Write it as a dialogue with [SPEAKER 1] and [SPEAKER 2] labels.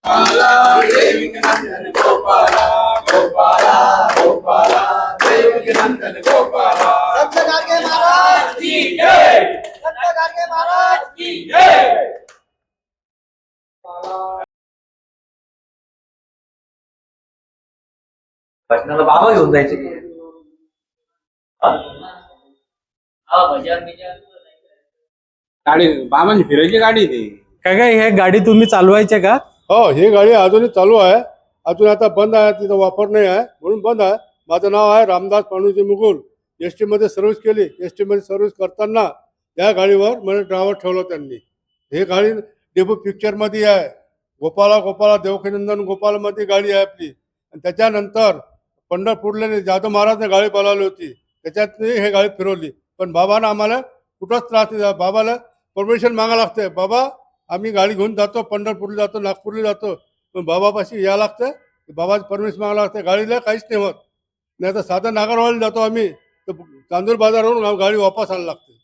[SPEAKER 1] देवकीनंदन गोपाला गोपाला गोपाला देवकीनंदन गोपाला
[SPEAKER 2] संत गाडगे महाराज
[SPEAKER 1] की जय
[SPEAKER 2] संत गाडगे महाराज
[SPEAKER 1] की जय
[SPEAKER 3] भजनाला बाबा घेऊन जायचे
[SPEAKER 4] गाडी बाबांची फिरायची गाडी ती.
[SPEAKER 5] काय हे गाडी तुम्ही चालवायचे का?
[SPEAKER 6] हो, ही गाडी अजूनही चालू आहे. अजून आता बंद आहे, तिचा वापर नाही आहे म्हणून बंद आहे. माझं नाव आहे रामदास पांडुजी मुकुल. एस टीमध्ये सर्व्हिस केली. एस टीमध्ये सर्व्हिस करताना या गाडीवर मला ड्रायव्हर ठेवलं त्यांनी. हे गाडी डेबू पिक्चरमध्ये आहे. गोपाला गोपाला देवकीनंदन गोपालमध्ये गाडी आहे आपली. आणि त्याच्यानंतर पंढरपूरला जाधव महाराजने गाडी बोलावली होती, त्याच्यात हे गाडी फिरवली. पण बाबांना आम्हाला कुठंच त्रास नाही झाला. बाबाला परमिशन मागावं लागते. बाबा आम्ही गाडी घेऊन जातो, पंढरपूरला जातो, नागपूरला जातो, पण बाबापाशी यावं लागतं. बाबाची परमिशन मागावं लागते. गाडीला काहीच नाही होत. नाही तर साधं नागरवाडीला जातो आम्ही, तर चांदूर बाजारवरून गाडी वापस आणायला लागते.